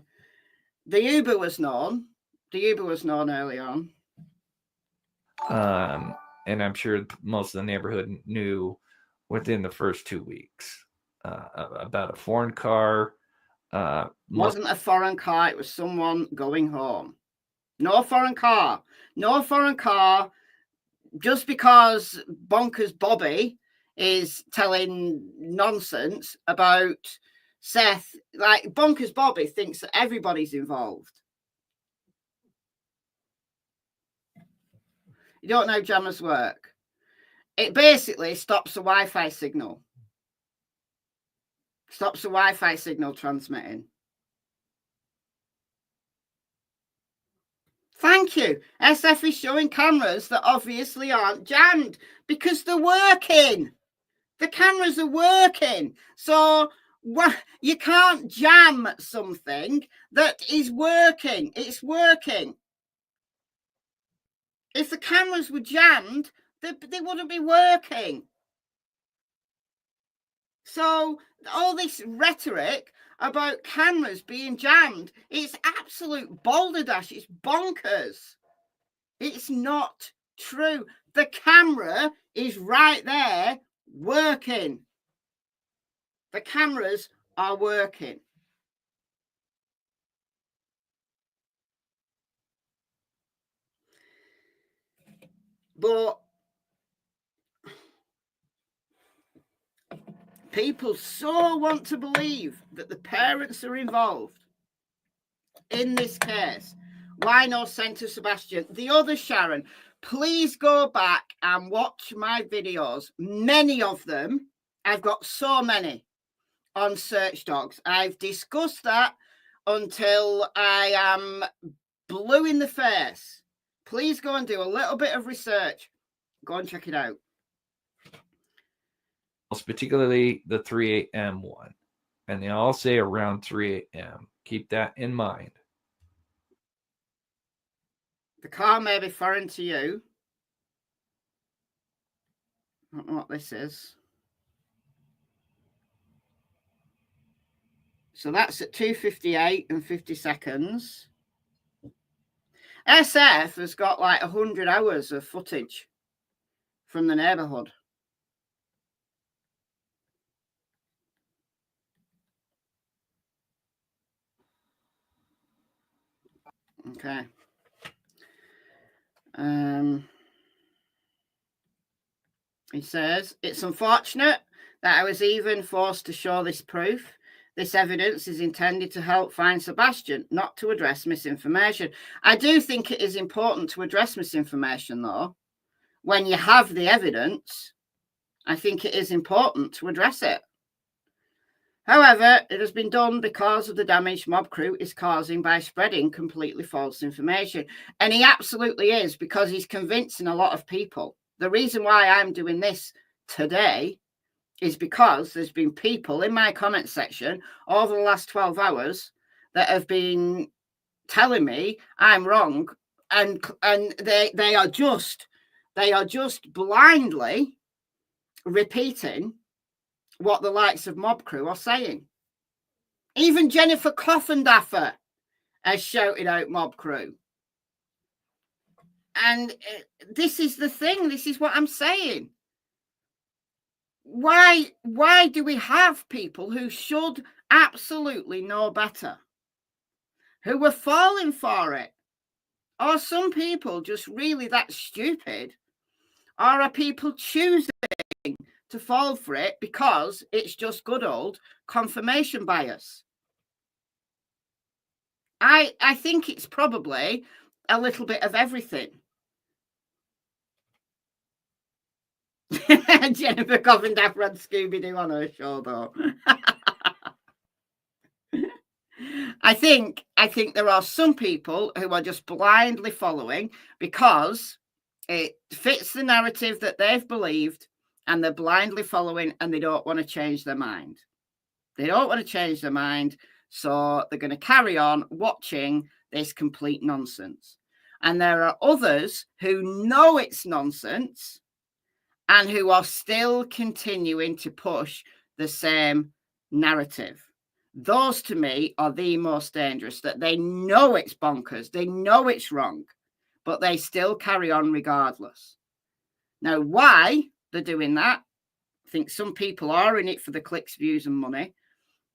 the Uber was known. The Uber was known early on. And I'm sure most of the neighborhood knew within the first 2 weeks about a foreign car. Wasn't a foreign car. It was someone going home. No foreign car. No foreign car. Just because Bonkers Bobby is telling nonsense about Seth, like, Bonkers Bobby thinks that everybody's involved. You don't know how jammers work. It basically stops the Wi-Fi signal. Stops the Wi-Fi signal transmitting. Thank you. SF is showing cameras that obviously aren't jammed because they're working. The cameras are working. So you can't jam something that is working. It's working. If the cameras were jammed, they wouldn't be working. So all this rhetoric about cameras being jammed, it's absolute balderdash. It's bonkers. It's not true. The camera is right there working. The cameras are working. But people so want to believe that the parents are involved in this case. Why no Centre Sebastian? The other Sharon, please go back and watch my videos. Many of them, I've got so many on search dogs. I've discussed that until I am blue in the face. Please go and do a little bit of research. Go and check it out. Particularly the 3 a.m. one. And they all say around 3 a.m. Keep that in mind. The car may be foreign to you. I don't know what this is. So that's at 2:58 and 50 seconds. SF has got like 100 hours of footage from the neighborhood. Okay. He says, it's unfortunate that I was even forced to show this proof. This evidence is intended to help find Sebastian, not to address misinformation. I do think it is important to address misinformation, though. When you have the evidence, I think it is important to address it. However, it has been done because of the damage Mob Crew is causing by spreading completely false information. And he absolutely is, because he's convincing a lot of people. The reason why I'm doing this today is because there's been people in my comment section over the last 12 hours that have been telling me I'm wrong, and they are just blindly repeating what the likes of Mob Crew are saying. Even Jennifer Coffendaffer has shouted out Mob Crew. And this is the thing. This is what I'm saying. Why do we have people who should absolutely know better, who are falling for it? Are some people just really that stupid? Or are people choosing to fall for it because it's just good old confirmation bias? I think it's probably a little bit of everything. Jennifer Coffendaffer and Scooby-Doo on her show, though. I think there are some people who are just blindly following because it fits the narrative that they've believed, and they're blindly following, and they don't want to change their mind. They don't want to change their mind, so they're going to carry on watching this complete nonsense. And there are others who know it's nonsense and who are still continuing to push the same narrative. Those, to me, are the most dangerous, that they know it's bonkers, they know it's wrong, but they still carry on regardless. Now, why they're doing that, I think some people are in it for the clicks, views, and money.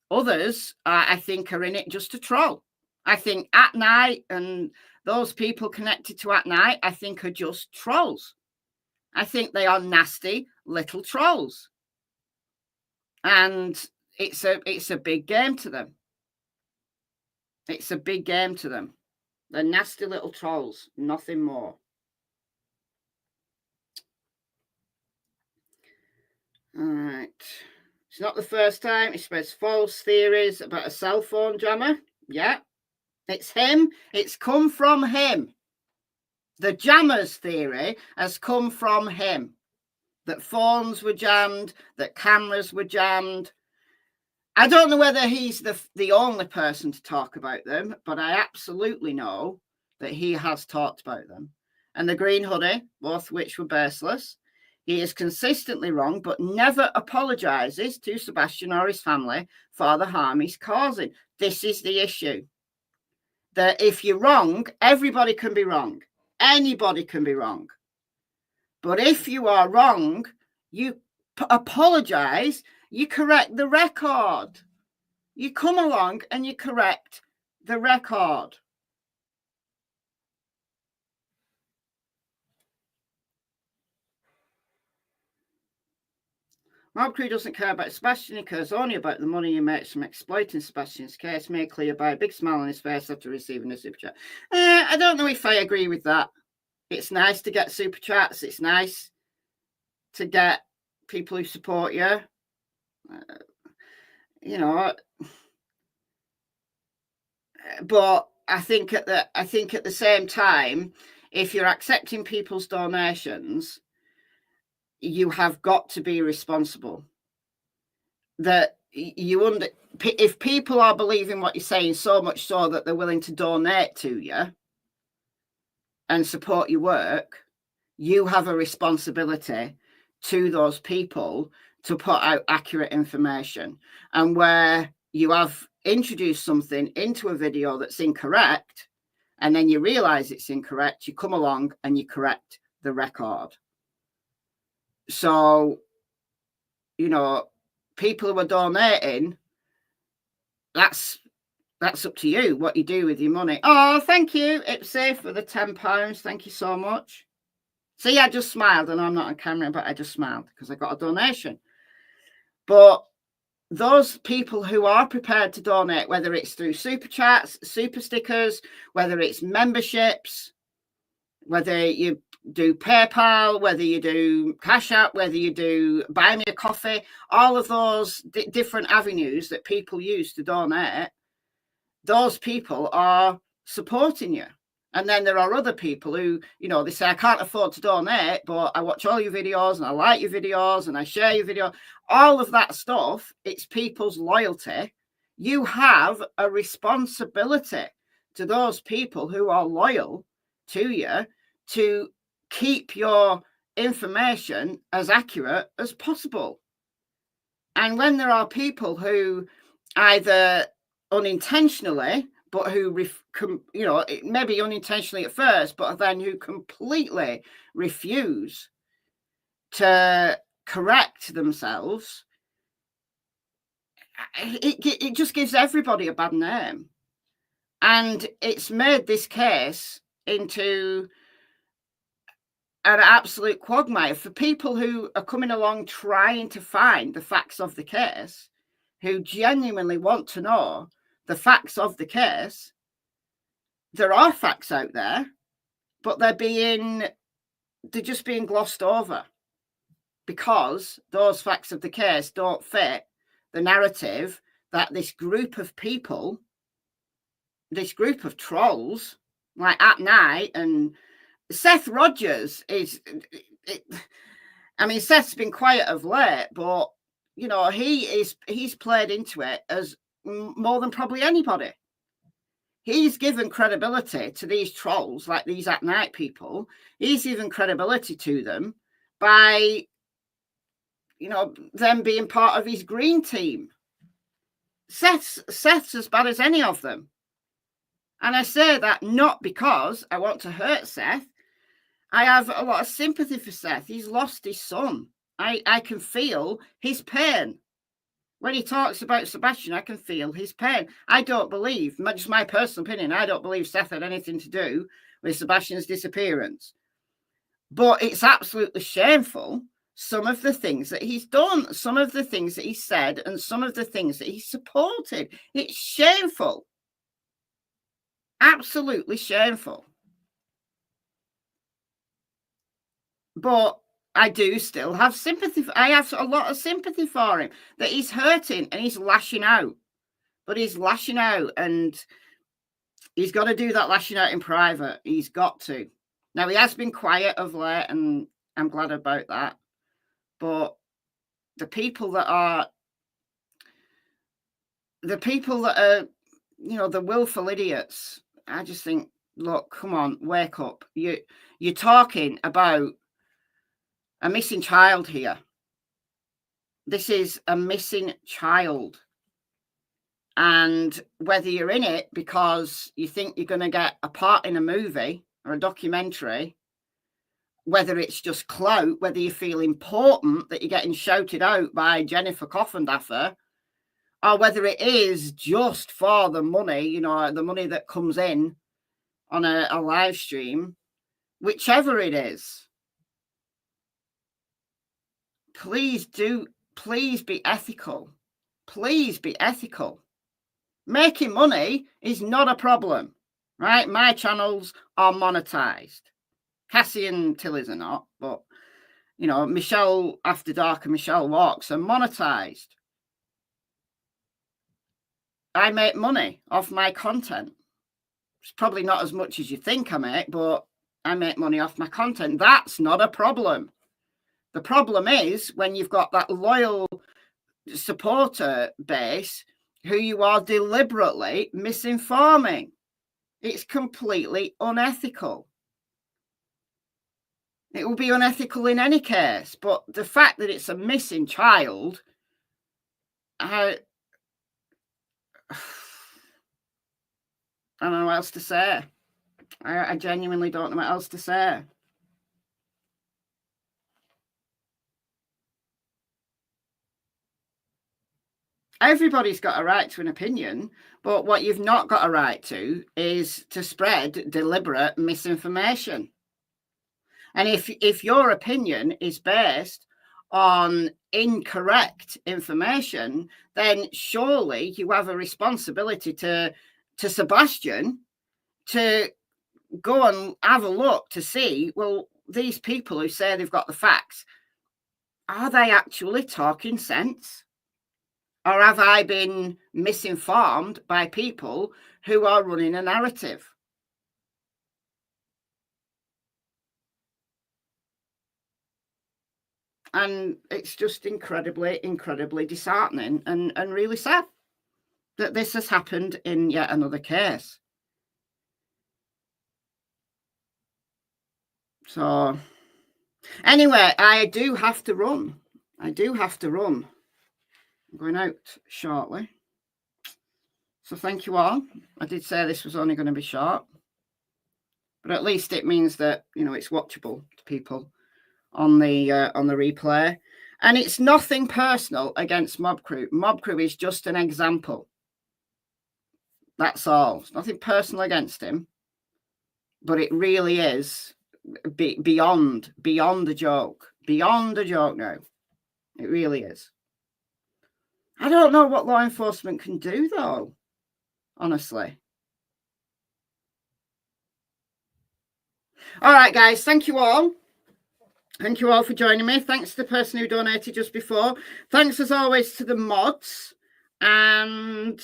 Others, I think, are in it just to troll. I think At Night and those people connected to At Night, I think, are just trolls. I think they are nasty little trolls. And it's a big game to them. It's a big game to them. They're nasty little trolls, nothing more. All right. It's not the first time he spreads false theories about a cell phone jammer. Yeah, it's him. It's come from him. The jammers theory has come from him. That phones were jammed, that cameras were jammed. I don't know whether he's the only person to talk about them, but I absolutely know that he has talked about them. And the green hoodie, both which were baseless. He is consistently wrong, but never apologises to Sebastian or his family for the harm he's causing. This is the issue. That if you're wrong, everybody can be wrong. Anybody can be wrong. But if you are wrong, you apologise, you correct the record. You come along and you correct the record. Mob Crew doesn't care about Sebastian. He cares only about the money he makes from exploiting Sebastian's case, made clear by a big smile on his face after receiving a super chat. I don't know if I agree with that. It's nice to get super chats. It's nice to get people who support you. You know, but I think at the same time, if you're accepting people's donations, you have got to be responsible. That if people are believing what you're saying so much so that they're willing to donate to you and support your work, you have a responsibility to those people to put out accurate information. And where you have introduced something into a video that's incorrect, and then you realize it's incorrect, you come along and you correct the record. So, you know, people who are donating, that's up to you what you do with your money. Oh, thank you, Ipsy, for the £10. Thank you so much. See, I just smiled. I know I'm not on camera, but I just smiled because I got a donation. But those people who are prepared to donate, whether it's through super chats, super stickers, whether it's memberships, whether you do PayPal, whether you do Cash App, whether you do Buy Me a Coffee, all of those different avenues that people use to donate, those people are supporting you. And then there are other people who, you know, they say, I can't afford to donate, but I watch all your videos and I like your videos and I share your video. All of that stuff, it's people's loyalty. You have a responsibility to those people who are loyal to you to keep your information as accurate as possible. And when there are people who either unintentionally, but who, you know, maybe unintentionally at first, but then who completely refuse to correct themselves, it just gives everybody a bad name. And it's made this case into an absolute quagmire for people who are coming along trying to find the facts of the case, who genuinely want to know the facts of the case. There are facts out there, but they're just being glossed over because those facts of the case don't fit the narrative that this group of people, this group of trolls, like at night, and Seth Rogers I mean, Seth's been quiet of late, but you know, he's played into it as more than probably anybody. He's given credibility to these trolls, like these at night people. He's given credibility to them by, you know, them being part of his green team. Seth's as bad as any of them. And I say that not because I want to hurt Seth. I have a lot of sympathy for Seth. He's lost his son. I can feel his pain. When he talks about Sebastian, I can feel his pain. I don't believe, just my personal opinion, I don't believe Seth had anything to do with Sebastian's disappearance. But it's absolutely shameful, some of the things that he's done, some of the things that he said, and some of the things that he supported. It's shameful. Absolutely shameful. But I do still have sympathy. I have a lot of sympathy for him, that he's hurting and he's lashing out. But he's lashing out, and he's got to do that lashing out in private. He's got to. Now, he has been quiet of late, and I'm glad about that. But the people that are, you know, the willful idiots, I just think, look, come on, wake up. You're talking about a missing child here. This is a missing child. And whether you're in it because you think you're going to get a part in a movie or a documentary, whether it's just clout, whether you feel important that you're getting shouted out by Jennifer Coffendaffer, or whether it is just for the money, you know, the money that comes in on a live stream, whichever it is, please be ethical. Please be ethical. Making money is not a problem, right? My channels are monetized. Cassie and Tilly's are not, but, you know, MichelleAfterDark and Michelle Walks are monetized. I make money off my content. It's probably not as much as you think I make, but I make money off my content. That's not a problem. The problem is when you've got that loyal supporter base who you are deliberately misinforming. It's completely unethical. It will be unethical in any case, but the fact that it's a missing child, I don't know what else to say. I genuinely don't know what else to say. Everybody's got a right to an opinion, but what you've not got a right to is to spread deliberate misinformation. And if your opinion is based on incorrect information, then surely you have a responsibility to Sebastian to go and have a look to see, well, these people who say they've got the facts, are they actually talking sense? Or have I been misinformed by people who are running a narrative? And it's just incredibly, incredibly disheartening and really sad that this has happened in yet another case. So anyway, I do have to run. I'm going out shortly. So thank you all. I did say this was only going to be short, but at least it means that, you know, it's watchable to people on the replay. And it's nothing personal against Mob Crew. Mob Crew is just an example. That's all. It's nothing personal against him, but it really is beyond a joke. Beyond a joke now. It really is. I don't know what law enforcement can do, though, honestly. All right, guys. Thank you all. Thank you all for joining me. Thanks to the person who donated just before. Thanks, as always, to the mods. And,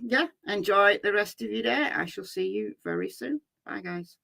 yeah, enjoy the rest of your day. I shall see you very soon. Bye, guys.